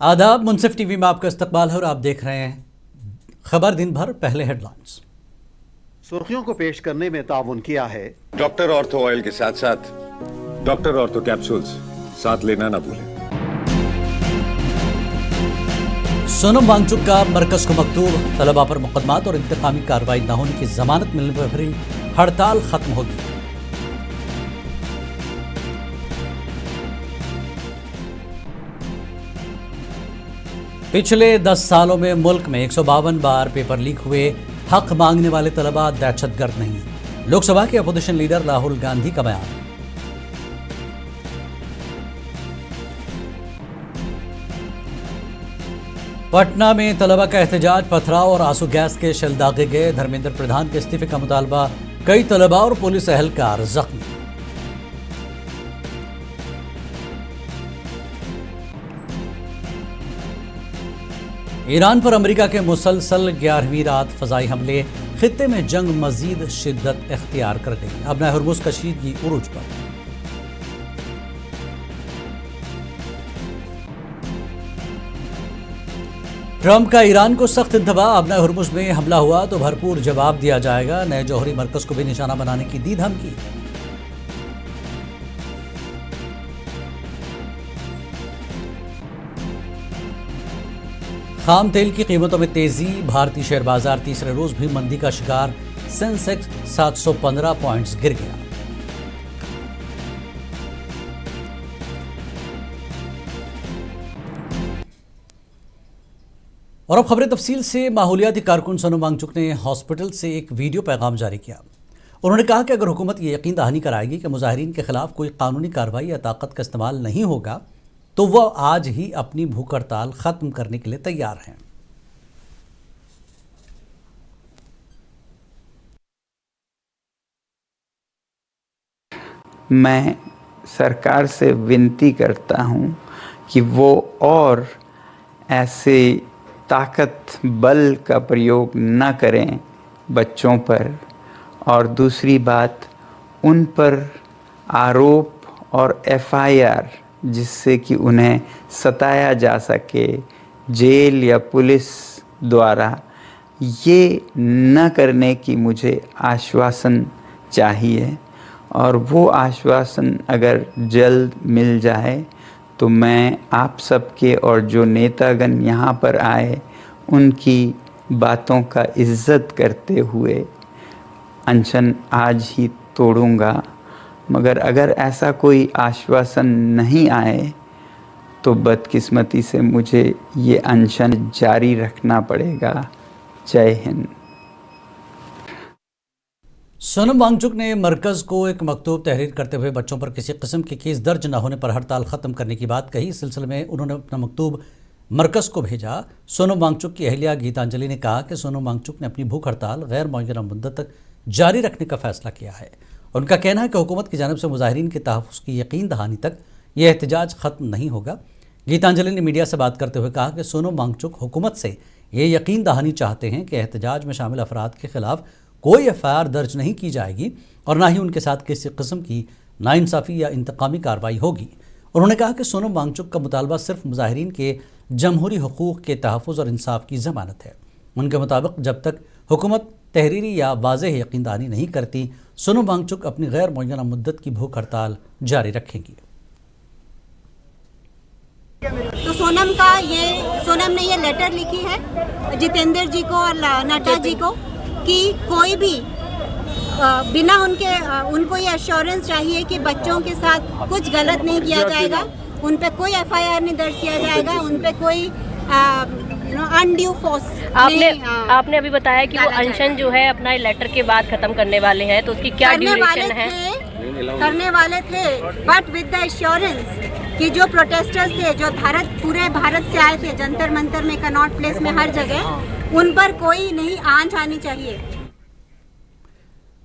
आदाब, मुंसिफ टीवी में आपका इस्तकबाल है और आप देख रहे हैं खबर दिन भर। पहले हेडलाइंस। सुर्खियों को पेश करने में ताउन किया है डॉक्टर ऑर्थो ऑयल के साथ साथ डॉक्टर ऑर्थो कैप्सूल्स साथ लेना ना भूलें। सोनम वांगचुक का मरकज को मकतूब, तलबा पर मुकदमात और इंतकामी कार्रवाई न होने की जमानत मिलने पर भी हड़ताल खत्म होगी। पिछले 10 सालों में मुल्क में 152 बार पेपर लीक हुए। हक मांगने वाले तलबा दहशतगर्द नहीं। लोकसभा के अपोजिशन लीडर राहुल गांधी का बयान। पटना में तलबा का एहतजाज, पथराव और आंसू गैस के शेल दागे गए। धर्मेंद्र प्रधान के इस्तीफे का मुतालबा, कई तलबा और पुलिस एहलकार जख्मी। ईरान पर अमेरिका के मुसलसल 11वीं रात फजाई हमले, खित्ते में जंग मजीद शिद्दत इख्तियार कर गई। अब नए हुर्मुज़ कशीदगी उरूज पर। ट्रंप का ईरान को सख्त इंतबा, अब नए हुर्मुज़ में हमला हुआ तो भरपूर जवाब दिया जाएगा। नए जौहरी मरकज को भी निशाना बनाने की दी धमकी। खाम तेल की कीमतों में तेजी, भारतीय शेयर बाजार तीसरे रोज भी मंदी का शिकार। सेंसेक्स 715 पॉइंट्स गिर गया। और अब खबरें तफसील से। माहौलियाती कारकुन सोनम वांगचुक ने हॉस्पिटल से एक वीडियो पैगाम जारी किया। उन्होंने कहा कि अगर हुकूमत ये यकीन दहानी कराएगी कि मुजाहिरीन के खिलाफ कोई कानूनी कार्रवाई या ताकत का इस्तेमाल नहीं होगा तो वह आज ही अपनी भूख हड़ताल खत्म करने के लिए तैयार हैं। मैं सरकार से विनती करता हूं कि वो और ऐसे ताकत बल का प्रयोग न करें बच्चों पर। और दूसरी बात, उन पर आरोप और एफआईआर जिससे कि उन्हें सताया जा सके जेल या पुलिस द्वारा, ये न करने की मुझे आश्वासन चाहिए। और वो आश्वासन अगर जल्द मिल जाए तो मैं आप सबके और जो नेतागण यहाँ पर आए उनकी बातों का इज्जत करते हुए अनशन आज ही तोड़ूंगा। मगर अगर ऐसा कोई आश्वासन नहीं आए तो बदकिस्मती से मुझे ये अनशन जारी रखना पड़ेगा। जय हिंद। सोनम वांगचुक ने मरकज को एक मकतूब तहरीर करते हुए बच्चों पर किसी किस्म के केस दर्ज न होने पर हड़ताल खत्म करने की बात कही। इस सिलसिले में उन्होंने अपना मकतूब मरकज को भेजा। सोनम वांगचुक की अहलिया गीतांजलि ने कहा कि सोनम वांगचुक ने अपनी भूख हड़ताल गैर मुअय्यना मुद्दत तक जारी रखने का फैसला किया है। उनका कहना है कि हुकूमत की जानिब से मुजाहिरीन के तहफ़्फ़ुज़ की यकीन दहानी तक यह एहतजाज ख़त्म नहीं होगा। गीतांजलि ने मीडिया से बात करते हुए कहा कि सोनम वांगचुक हुकूमत से ये यकीन दहानी चाहते हैं कि एहतजाज में शामिल अफराद के खिलाफ कोई एफआईआर दर्ज नहीं की जाएगी और ना ही उनके साथ किसी किस्म की नाइंसाफ़ी या इंतकामी कार्रवाई होगी। उन्होंने कहा कि सोनम वांगचुक का मुतालबा सिर्फ मुजाहिरीन के जमहूरी हकूक़ के तहफ़्फ़ुज़ और इंसाफ की ज़मानत है। उनके मुताबिक जब तक हुकूमत तहरीरी या वाज़ेह यकीनदानी नहीं करती, सोनम वांगचुक अपनी गैर मुअय्यना मुद्दत की भूख हड़ताल जारी रखेंगी। तो सोनम ने ये लेटर लिखी है जितेंद्र जी को और नड्डा जी को कि कोई भी बिना उनको ये एश्योरेंस चाहिए कि बच्चों के साथ कुछ गलत नहीं किया जाएगा, उन पे कोई एफआईआर नहीं दर्ज किया जाएगा, उन पे कोई अनड्यू फोर्स। आपने अभी बताया कि वो अनशन जो है अपना लेटर के बाद खत्म करने वाले हैं, तो उसकी क्या ड्यूरेशन है? करने वाले थे बट विद द एश्योरेंस कि जो प्रोटेस्टर्स थे, जो पूरे भारत से आए थे, जंतर मंतर में, कनॉट प्लेस में, हर जगह, उन पर कोई नहीं आंच आनी चाहिए।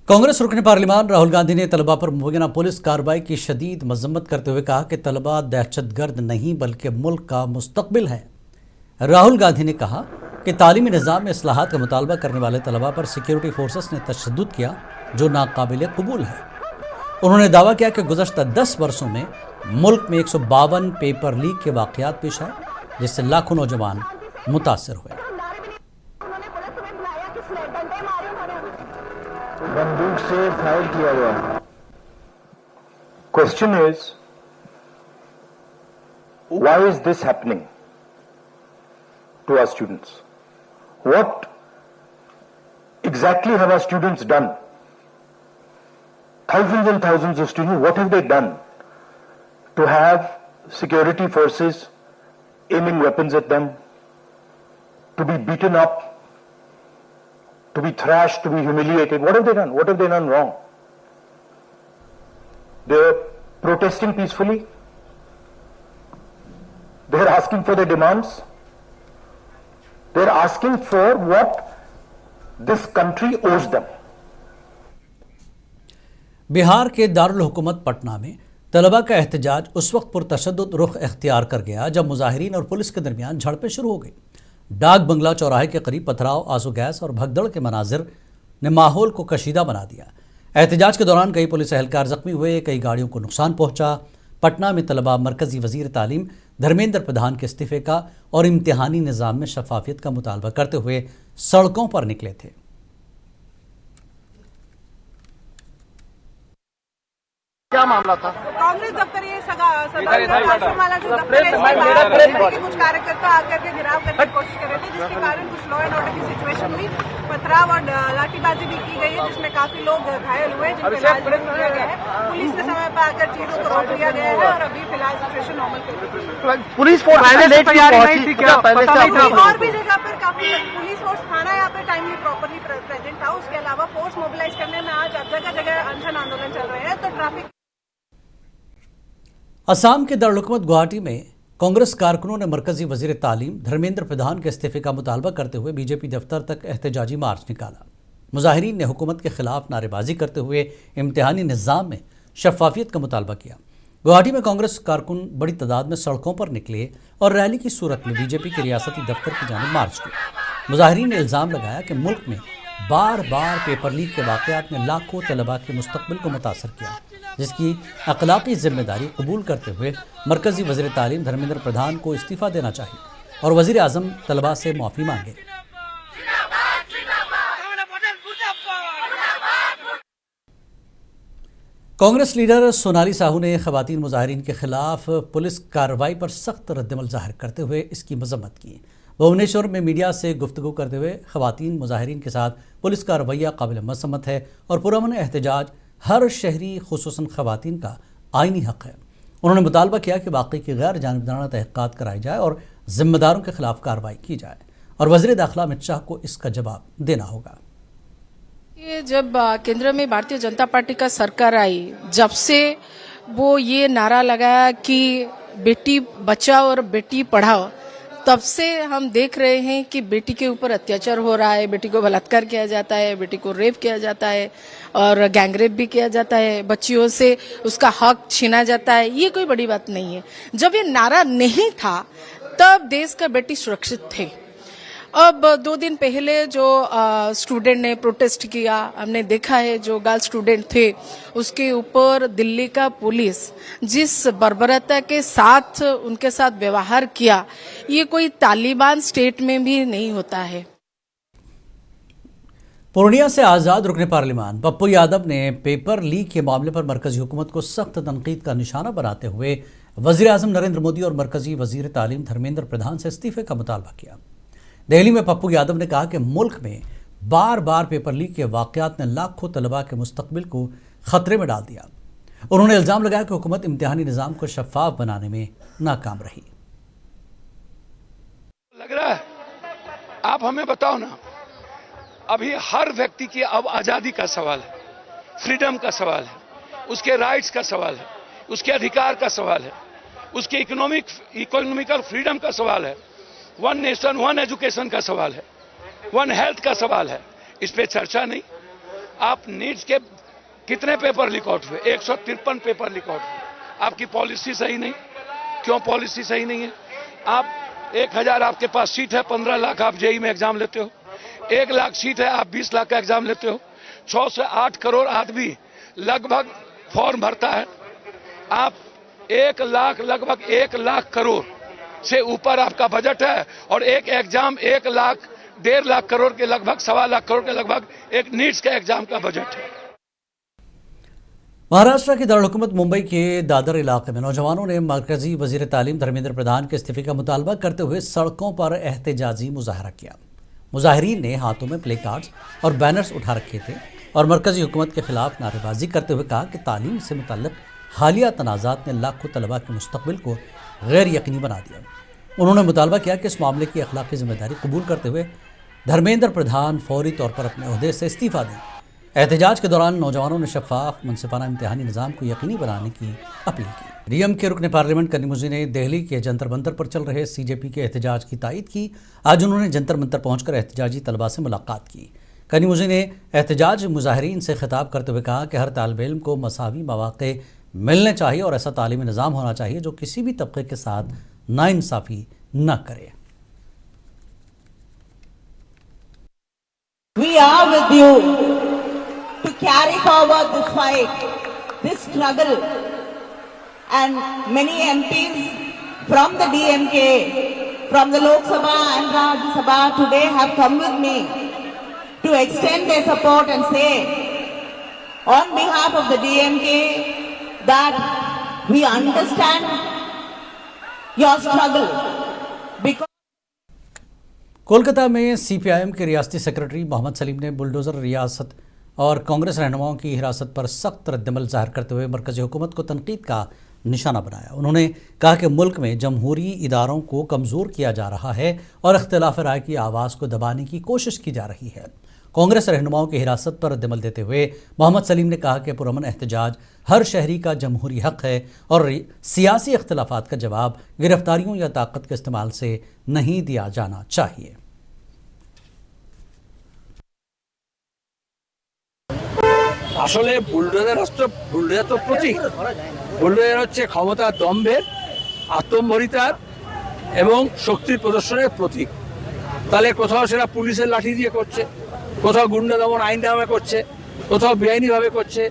कांग्रेस रुकन पार्लिमान राहुल गांधी ने तलबा पर मुबैना पुलिस कार्रवाई की शदीद मजम्मत करते हुए कहा कि तलबा दहशतगर्द नहीं बल्कि मुल्क का मुस्तकबिल है। राहुल गांधी ने कहा कि तालीमी निज़ाम में इस्लाहात का मुतालबा करने वाले तलबा पर सिक्योरिटी फोर्सेस ने तशद्दुद किया जो नाकाबिल कबूल है। उन्होंने दावा किया कि गुज़श्ता 10 वर्षों में मुल्क में 152 पेपर लीक के वाक़यात पेश आए। जिससे लाखों नौजवान मुतासर हुए। बंदूक से फायर किया गया। Question is, why is this happening to our students? What exactly have our students done? Thousands and thousands of students, what have they done to have security forces aiming weapons at them, to be beaten up, to be thrashed, to be humiliated? What have they done? What have they done wrong? They're protesting peacefully. They're asking for their demands. They're asking for what this country owes them. Bihar के दारुल हुकूमत पटना में तलबा का एहतजाज उस वक्त पुरतशद्दुद रुख इख्तियार कर गया जब मुजाहिरीन और पुलिस के दरमियान झड़पें शुरू हो गई। डाक बंगला चौराहे के करीब पथराव, आंसू गैस और भगदड़ के मनाजिर ने माहौल को कशीदा बना दिया। एहतजाज के दौरान कई पुलिस एहलकार जख्मी हुए, कई गाड़ियों को नुकसान पहुंचा। पटना में तलबा मरकजी वजीर तालीम धर्मेंद्र प्रधान के इस्तीफे का और इम्तिहानी निज़ाम में शफाफियत का मुतालबा करते हुए सड़कों पर निकले थे। क्या मामला था? कांग्रेस दफ्तर ये आश्रम वाला जो दफ्तर है, इसके बाहर कुछ कार्यकर्ता आकर के घिराव करने की कोशिश कर रहे थे, जिसके कारण कुछ लॉ एंड ऑर्डर की सिचुएशन हुई। पथराव और लाठीबाजी भी की गई है, जिसमें काफी लोग घायल हुए, जिनको इलाज भी किया गया है। पुलिस के समय पर आकर चीजों को रोक लिया गया है और अभी फिलहाल सिचुएशन नॉर्मल कर पुलिस फोर्स नहीं थी क्या? पहले से और भी जगह पर काफी पुलिस फोर्स थाना यहाँ पे टाइमली प्रॉपरली प्रेजेंट था। उसके अलावा फोर्स मोबिलाइज करने में आज जगह जगह अनशन आंदोलन चल रहे हैं, तो ट्रैफिक। असम के दारुल-हुकूमत गुवाहाटी में कांग्रेस कारकुनों ने मरकजी वजीर तालीम धर्मेंद्र प्रधान के इस्तीफे का मुतालबा करते हुए बीजेपी दफ्तर तक एहतजाजी मार्च निकाला। मुजाहिरीन ने हुकूमत के खिलाफ नारेबाजी करते हुए इम्तिहानी निज़ाम में शफाफियत का मुतालबा किया। गुवाहाटी में कांग्रेस कारकुन बड़ी तादाद में सड़कों पर निकले और रैली की सूरत में बीजेपी के रियासती दफ्तर की जानिब मार्च किया। मुजाहिरीन ने इल्ज़ाम लगाया कि मुल्क में बार बार पेपर लीक के वाक़यात ने लाखों तलबा के मुस्तकबिल को मुतासर किया, जिसकी अखलाकी जिम्मेदारी कबूल करते हुए मरकजी वज़ीर तालीम धर्मेंद्र प्रधान को इस्तीफ़ा देना चाहिए और वज़ीर आज़म तलबा से माफ़ी मांगे। कांग्रेस लीडर सोनाली साहू ने ख़वातीन मुजाहिरीन के खिलाफ पुलिस कार्रवाई पर सख्त रद्दमल ज़ाहिर करते हुए इसकी मजम्मत की। भुवनेश्वर में मीडिया से गुफ्तगू करते हुए ख़वातीन मुजाहिरीन के साथ पुलिस का रवैया काबिल मसम्मत है और पुरअमन एहतजाज हर शहरी खुसूसन ख़वातीन का आइनी हक़ है। उन्होंने मुतालबा किया कि वाक़ई की गैर जानिबदाराना तहक़ीक़ात कराई जाए और ज़िम्मेदारों के खिलाफ कार्रवाई की जाए और वज़ीर दाखिला अमित शाह को इसका जवाब देना होगा। ये जब केंद्र में भारतीय जनता पार्टी का सरकार आई, जब से वो ये नारा लगाया कि बेटी बचाओ और बेटी पढ़ाओ, तब से हम देख रहे हैं कि बेटी के ऊपर अत्याचार हो रहा है, बेटी को बलात्कार किया जाता है, बेटी को रेप किया जाता है और गैंगरेप भी किया जाता है, बच्चियों से उसका हक छीना जाता है। ये कोई बड़ी बात नहीं है। जब ये नारा नहीं था तब देश का बेटी सुरक्षित थे। अब 2 दिन पहले जो स्टूडेंट ने प्रोटेस्ट किया, हमने देखा है जो गर्ल स्टूडेंट थे उसके ऊपर दिल्ली का पुलिस जिस बर्बरता के साथ उनके साथ व्यवहार किया, ये कोई तालिबान स्टेट में भी नहीं होता है। पूर्णिया से आज़ाद रुकने पार्लिमान पप्पू यादव ने पेपर लीक के मामले पर मरकजी हुकूमत को सख्त तनकीद का निशाना बनाते हुए वज़ीर आज़म नरेंद्र मोदी और मरकजी वज़ीर तालीम धर्मेंद्र प्रधान से इस्तीफे का मुतालबा किया। दिल्ली में पप्पू यादव ने कहा कि मुल्क में बार बार पेपर लीक के वाक़यात ने लाखों तलबा के मुस्तकबिल को खतरे में डाल दिया। उन्होंने इल्ज़ाम लगाया कि हुकूमत इम्तिहानी निज़ाम को शफाफ बनाने में नाकाम रही। लग रहा है, आप हमें बताओ ना, अभी हर व्यक्ति की अब आज़ादी का सवाल है, फ्रीडम का सवाल है, उसके राइट्स का सवाल है, उसके अधिकार का सवाल है, उसके इकोनॉमिकल फ्रीडम का सवाल है, 1 नेशन 1 एजुकेशन का सवाल है, 1 हेल्थ का सवाल है। इस पे चर्चा नहीं। आप नीट्स के कितने पेपर लीक आउट हुए? 153 पेपर लीक आउट हुए। आपकी पॉलिसी सही नहीं। क्यों पॉलिसी सही नहीं है? आप 1000 आपके पास सीट है, 15 लाख आप जेई में एग्जाम लेते हो। 1 लाख सीट है, आप 20 लाख का एग्जाम लेते हो। 6 से 8 करोड़ आदमी लगभग फॉर्म भरता है। आप लगभग 1 लाख करोड़ से ऊपर आपका बजट है और एक एग्जाम 1 लाख 1.5 लाख करोड़ के लगभग 1.25 लाख करोड़ के लगभग एक नीट्स का एग्जाम का बजट है। महाराष्ट्र की दारुल-हुकूमत मुंबई के दादर इलाके में नौजवानों ने मरकजी वजीर तालीम धर्मेंद्र प्रधान के इस्तीफे का मुतालबा करते हुए सड़कों पर एहतजाजी मुजाहरा किया। मुजाहिरीन ने हाथों में प्ले कार्ड्स और बैनर्स उठा रखे थे और मरकजी हुकूमत के खिलाफ नारेबाजी करते हुए कहा कि तालीम से मुतल्लिक हालिया तनाज़ात ने लाखों तलबा के मुस्तकबिल को गैर यकीनी बना दिया। उन्होंने मुतालबा किया कि इस मामले की अखलाकी जिम्मेदारी कबूल करते हुए धर्मेंद्र प्रधान फौरी तौर पर अपने ओहदे से इस्तीफा दें। एहतजाज के दौरान नौजवानों ने शफाफ मुनसिफाना इम्तिहानी निज़ाम को यकीनी बनाने की अपील की। डीएम के रुकन पार्लियामेंट कनीमुज़ी ने दिल्ली के जंतर मंतर पर चल रहे सीजेपी के एहतजाज की तायद की। आज उन्होंने जंतर मंतर पहुंचकर एहतजाजी तलबा से मुलाकात की। कनीमुज़ी ने एहतजाज मुजाहिरीन से खिताब करते हुए कहा कि हर तालिब इल्म को मसावी मौक़े मिलने चाहिए और ऐसा तालीमी निज़ाम होना चाहिए जो किसी भी तबके के साथ नाइंसाफ़ी न करे। We are with you to carry forward this fight, this struggle, and many MPs from the DMK, from the Lok Sabha and Rajya Sabha today have come with me to extend their support and say on behalf of the DMK that we understand your struggle because Kolkata में CPIM के रियासती secretary Mohammad Salim ने bulldozer रियासत और कांग्रेस रहनुमाओं की हिरासत पर सख्त रद्दमल ज़ाहिर करते हुए मरकज़ी हुकूमत को तनकीद का निशाना बनाया। उन्होंने कहा कि मुल्क में जमहूरी इदारों को कमज़ोर किया जा रहा है और इख्तिलाफ राय की आवाज़ को दबाने की कोशिश की जा रही है। कांग्रेस रहनुमाओं की हिरासत पर रद्दमल देते हुए मोहम्मद सलीम ने कहा कि पुरअमन एहतजाज हर शहरी का जमहूरी हक़ है और सियासी इख्तिलाफात का जवाब गिरफ्तारियों या ताकत के इस्तेमाल से नहीं दिया जाना चाहिए। আসলে বুলডোজার তো প্রতীক। বুলডোজার হচ্ছে ক্ষমতার দম্ভের, আত্মম্ভরিতার এবং শক্তির প্রদর্শনের প্রতীক। তাহলে কোথাও সেটা পুলিশের লাঠি দিয়ে করছে, কোথাও গুন্ডা দমন আইন নামে করছে, কোথাও বেআইনিভাবে করছে,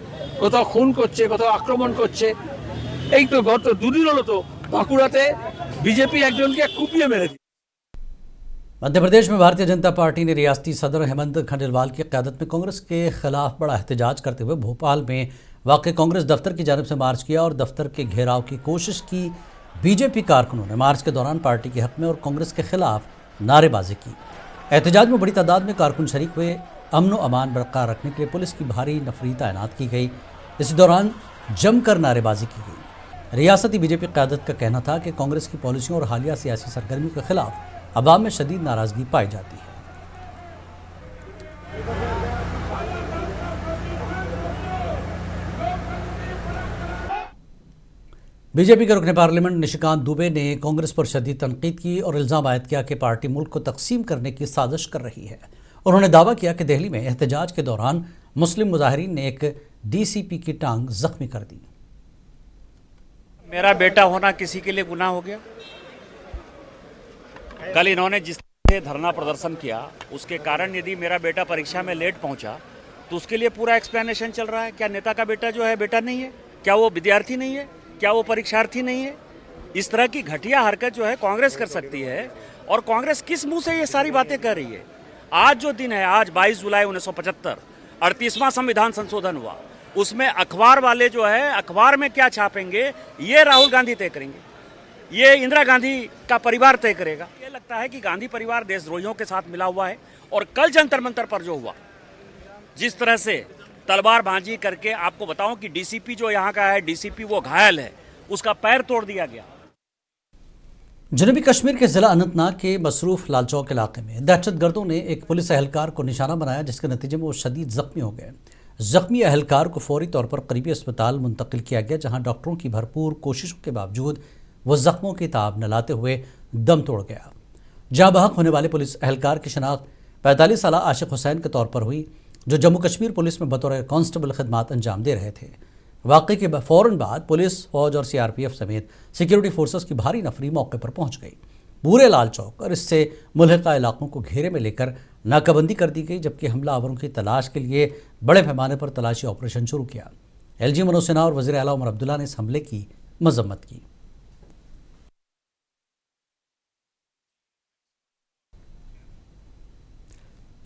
কোথাও খুন করছে, কোথাও আক্রমণ করছে। এই তো গত দুদিন হলো তো বাঁকুড়াতে বিজেপি একজনকে কুপিয়ে মেরে দিয়েছে। मध्य प्रदेश में भारतीय जनता पार्टी ने रियासती सदर हेमंत खंडेलवाल की क़यादत में कांग्रेस के खिलाफ बड़ा एहतजाज करते हुए भोपाल में वाक़ कांग्रेस दफ्तर की जानिब से मार्च किया और दफ्तर के घेराव की कोशिश की। बीजेपी कारकुनों ने मार्च के दौरान पार्टी के हक़ में और कांग्रेस के खिलाफ नारेबाजी की। एहतजाज में बड़ी तादाद में कारकुन शरीक हुए। अमन व अमान बरकरार रखने के लिए पुलिस की भारी नफरी तैनात की गई। इस दौरान जमकर नारेबाजी की गई। रियासती बीजेपी क़यादत का कहना था कि कांग्रेस की पॉलिसियों और हालिया सियासी सरगर्मियों के खिलाफ अवाम में शदीद नाराज़गी पाई जाती है। बीजेपी के रुकन पार्लियामेंट निशिकांत दुबे ने कांग्रेस पर शदीद तनकीद की और इल्ज़ाम आयद किया कि पार्टी मुल्क को तकसीम करने की साजिश कर रही है। उन्होंने दावा किया कि दिल्ली में एहतजाज के दौरान मुस्लिम मुजाहिरीन ने एक डीसीपी की टांग जख्मी कर दी। मेरा बेटा होना किसी के लिए गुनाह हो गया? कल इन्होंने जिस से धरना प्रदर्शन किया उसके कारण यदि मेरा बेटा परीक्षा में लेट पहुंचा तो उसके लिए पूरा एक्सप्लेनेशन चल रहा है। क्या नेता का बेटा जो है बेटा नहीं है? क्या वो विद्यार्थी नहीं है? क्या वो परीक्षार्थी नहीं है? इस तरह की घटिया हरकत जो है कांग्रेस कर सकती है और कांग्रेस किस मुंह से ये सारी बातें कर रही है? आज जो दिन है, आज 22 जुलाई 1975 38वां संविधान संशोधन हुआ, उसमें अखबार वाले जो है अखबार में क्या छापेंगे ये राहुल गांधी तय करेंगे, ये इंदिरा गांधी का परिवार तय करेगा। ये लगता है कि गांधी परिवार देशद्रोहियों के साथ मिला हुआ है। और कल जंतर मंतर पर जो हुआ, जिस तरह से तलवारबाजी करके, आपको बताऊं कि डीसीपी जो यहाँ का है, डीसीपी वो घायल है, उसका पैर तोड़ दिया गया। जनूबी कश्मीर के जिला अनंतनाग के मसरूफ लाल चौक इलाके में दहशतगर्दों ने एक पुलिस एहलकार को निशाना बनाया, जिसके नतीजे में वो शदीद जख्मी हो गए। जख्मी एहलकार को फौरी तौर पर करीबी अस्पताल मुंतकिल किया गया, जहां डॉक्टरों की भरपूर कोशिशों के बावजूद वो जख्मों की ताब न लाते हुए दम तोड़ गया। जाँ बहक होने वाले पुलिस एहलकार की शनाख्त 45 साला आशिक हुसैन के तौर पर हुई, जो जम्मू कश्मीर पुलिस में बतौर कांस्टेबल खिदमात अंजाम दे रहे थे। वाक़े के फ़ौरन बाद पुलिस, फौज और सीआरपीएफ समेत सिक्योरिटी फोर्सेस की भारी नफरी मौके पर पहुंच गई। पूरे लाल चौक और इससे मुल्हिका इलाकों को घेरे में लेकर नाकाबंदी कर दी गई, जबकि हमलावरों की तलाश के लिए बड़े पैमाने पर तलाशी ऑपरेशन शुरू किया। एलजी मनोज सिन्हा और वज़ीर आला उमर अब्दुल्ला ने इस हमले की मजम्मत की।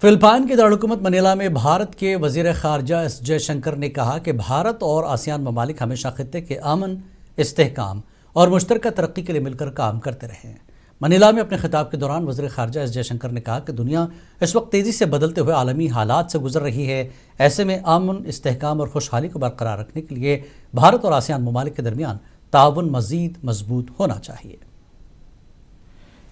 फिलिपाइन के दारुलहुकूमत मनीला में भारत के वजीर खारजा एस जयशंकर ने कहा कि भारत और आसियान ममालिक हमेशा खित्ते के अमन, इस्तेहकाम और मुश्तरका तरक्की के लिए मिलकर काम करते रहे हैं। मनीला में अपने खिताब के दौरान वजीर खारजा एस जयशंकर ने कहा कि दुनिया इस वक्त तेज़ी से बदलते हुए आलमी हालात से गुजर रही है। ऐसे में अमन, इस्तेहकाम और खुशहाली को बरकरार रखने के लिए भारत और आसियान ममालिक के दरमियान ताउन मज़ीद मजबूत होना चाहिए।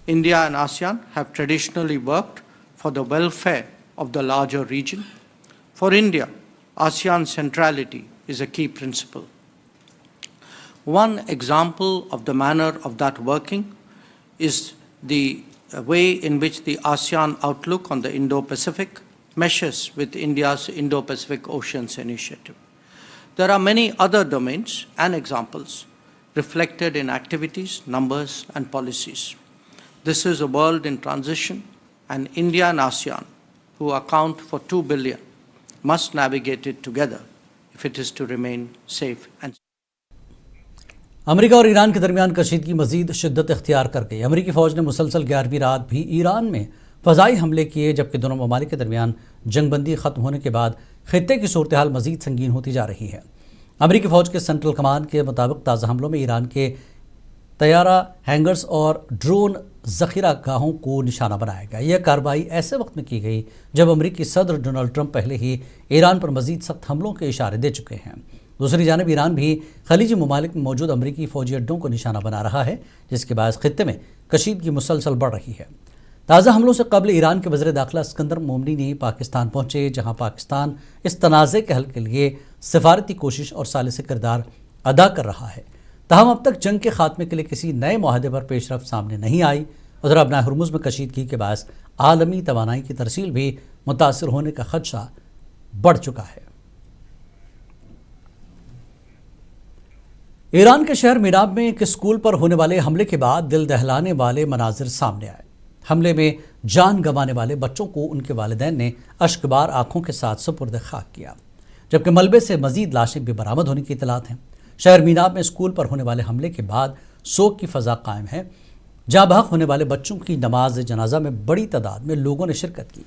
India and ASEAN have traditionally worked for the welfare of the larger region. For India, ASEAN centrality is a key principle. One example of the manner of that working is the way in which the ASEAN outlook on the Indo-Pacific meshes with India's Indo-Pacific Oceans Initiative. There are many other domains and examples reflected in activities, numbers, and policies. This is a world in transition, and India and ASEAN, who account for 2 billion, must navigate it together if it is to remain safe and America और Iran के दरमियान कशीदगी मजीद शिद्दत इख्तियार कर गई। अमेरिकी फ़ौज ने मुसलसल 11वीं रात भी ईरान में फ़ज़ाई हमले किए, जबकि दोनों ममालिक के दरमियान जंगबंदी ख़त्म होने के बाद खित्ते की सूरत हाल मजीद संगीन होती जा रही है। अमेरिकी फ़ौज के सेंट्रल कमान के मुताबिक ताज़ा हमलों में ईरान के तैयारा हैंगर्स और ड्रोन ज़ख़ीरा गाहों को निशाना बनाया गया। यह कार्रवाई ऐसे वक्त में की गई जब अमेरिकी सदर डोनाल्ड ट्रंप पहले ही ईरान पर मजीद सख्त हमलों के इशारे दे चुके हैं। दूसरी जानब ईरान भी खलीजी ममालिक में मौजूद अमेरिकी फ़ौजी अड्डों को निशाना बना रहा है, जिसके बायस खित्ते में कशीदगी मुसलसल बढ़ रही है। ताज़ा हमलों से कबल ईरान के वज़ीर दाखिला इस्कंदर मोमनीनी पाकिस्तान पहुँचे, जहाँ पाकिस्तान इस तनाज़े के हल के लिए सिफारती कोशिश और सालिसी किरदार अदा कर रहा है। ताहम अब तक जंग के खात्मे के लिए किसी नए माहदे पर पेशरफ सामने नहीं आई। उधर अपना हुर्मुज़ में कशीदगी के बायस आलमी तवानाई की तरसील भी मुतासर होने का खदशा बढ़ चुका है। ईरान के शहर मिनाब में एक स्कूल पर होने वाले हमले के बाद दिल दहलाने वाले मनाजिर सामने आए। हमले में जान गंवाने वाले बच्चों को उनके वालिदैन ने अश्कबार आंखों के साथ सुपुर्द खाक किया, जबकि मलबे से मजीद लाशें भी बरामद होने की इतलात हैं। शहर मीनाब में स्कूल पर होने वाले हमले के बाद शोक की फ़ज़ा कायम है। जाँ बहक होने वाले बच्चों की नमाज जनाजा में बड़ी तादाद में लोगों ने शिरकत की,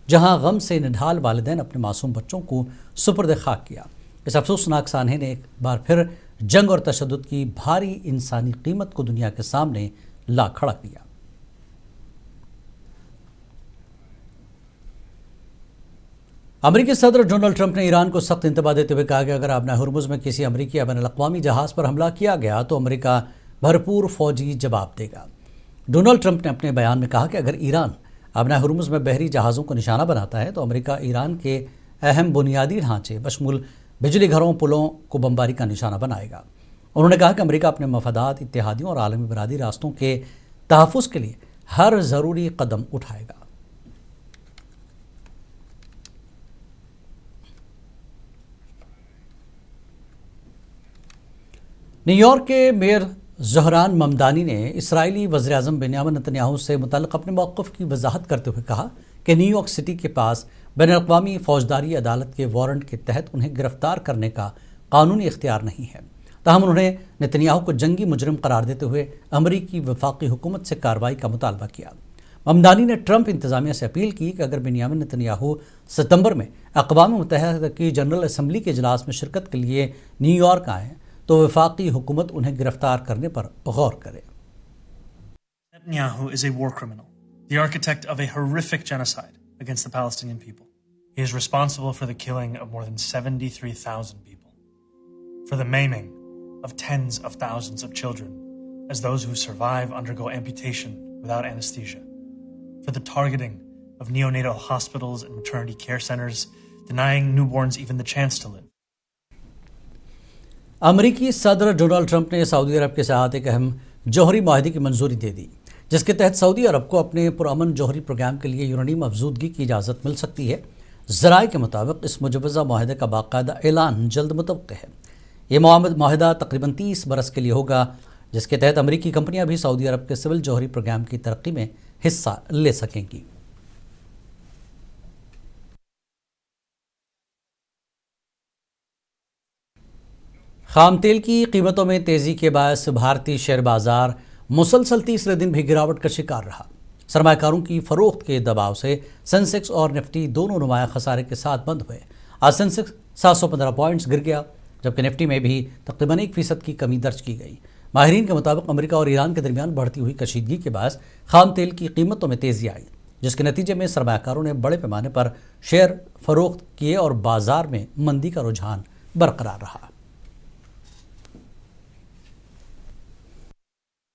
जहाँ गम से निढाल वालिदैन अपने मासूम बच्चों को सुपुर्द खाक किया। इस अफसोसनाक सानहे ने एक बार फिर जंग और तशद्दुद की भारी इंसानी कीमत को दुनिया के सामने ला खड़ा किया। अमेरिकी सदर डोनाल्ड ट्रंप ने ईरान को सख्त इंतबा देते हुए कहा कि अगर आबना हुर्मुज़ में किसी अमेरिकी या बैनुल-अक़वामी जहाज़ पर हमला किया गया तो अमेरिका भरपूर फौजी जवाब देगा। डोनाल्ड ट्रंप ने अपने बयान में कहा कि अगर ईरान आबना हुर्मुज़ में बहरी जहाज़ों को निशाना बनाता है तो अमेरिका ईरान के अहम बुनियादी ढांचे बशमूल बिजली घरों, पुलों को बमबारी का निशाना बनाएगा। उन्होंने कहा कि अमेरिका अपने मफादात, इत्तेहादियों और आलमी बरादरी रास्तों के तहफ़्फ़ुज़ के लिए हर ज़रूरी कदम उठाएगा। न्यूयॉर्क के मेयर ज़हरान ममदानी ने इस्राएली वज़ीर-ए-आज़म बेंयामिन नेतन्याहू से मुतल्लिक़ अपने मौक़िफ़ की वजाहत करते हुए कहा कि न्यूयॉर्क सिटी के पास बैनुल-अक़वामी फ़ौजदारी अदालत के वारंट के तहत उन्हें गिरफ्तार करने का कानूनी इख्तियार नहीं है। ताहम उन्होंने नेतन्याहू को जंगी मुजरिम करार देते हुए अमरीकी वफाकी हुकूमत से कार्रवाई का मुतालबा किया। ममदानी ने ट्रंप इंतज़ामिया से अपील की कि अगर बेंयामिन नेतन्याहू सितंबर में अक़वाम मुत्तहिदा की जनरल असम्बली के इजलास में शिरकत के लिए न्यूयॉर्क आएँ तो वफाकी हुकूमत उन्हें गिरफ्तार करने पर गौर करे। Netanyahu is a war criminal, the architect of a horrific genocide against the Palestinian people. He is responsible for the killing of more than 73,000 people, for the maiming of tens of thousands of children as those who survive undergo amputation without anesthesia, for the targeting of neonatal hospitals and maternity care centers, denying newborns even the chance to live. अमरीकी सदर Donald Trump ने Saudi अरब के साथ एक अहम जौहरी माहदे की मंजूरी दे दी, जिसके तहत सऊदी अरब को अपने पुरअमन जौहरी प्रोग्राम के लिए यूरेनियम अफजूदगी की इजाज़त मिल सकती है। ज़राए के मुताबिक इस मुजवज़ा माहदे का बाकायदा ऐलान जल्द मुतवक्के है। ये माहदा तकरीबन 30 बरस के लिए होगा, जिसके तहत अमरीकी कंपनियां भी सऊदी अरब के सिविल जौहरी प्रोग्राम की तरक्की में हिस्सा ले सकेंगी। खाम तेल की कीमतों में तेज़ी के बायस भारतीय शेयर बाजार मुसलसल तीसरे दिन भी गिरावट का शिकार रहा। सरमाकारों की फरोख्त के दबाव से सेंसेक्स और निफ्टी दोनों नुमाया खसारे के साथ बंद हुए। आज सेंसेक्स 715 पॉइंट्स गिर गया, जबकि निफ्टी में भी तकरीबन 1% की कमी दर्ज की गई। माहिरीन के मुताबिक अमेरिका और ईरान के दरमियान बढ़ती हुई कशीदगी के बाद खाम तेल की कीमतों में तेजी आई, जिसके नतीजे में सरमाकारों ने बड़े पैमाने पर शेयर फरोख्त किए और बाजार में मंदी का रुझान बरकरार रहा।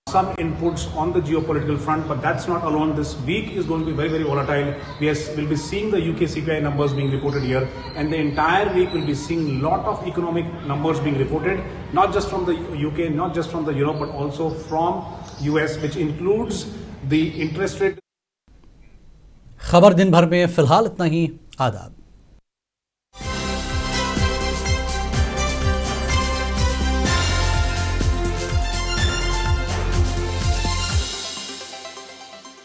Some inputs on the geopolitical front, but that's not alone. This week is going to be very, very volatile. We'll be seeing the UK CPI numbers being reported here, and the entire week we'll be seeing a lot of economic numbers being reported, not just from the UK, not just from the Europe, but also from US, which includes the interest rate. खबर दिन भर में फिलहाल इतना ही। आदाब।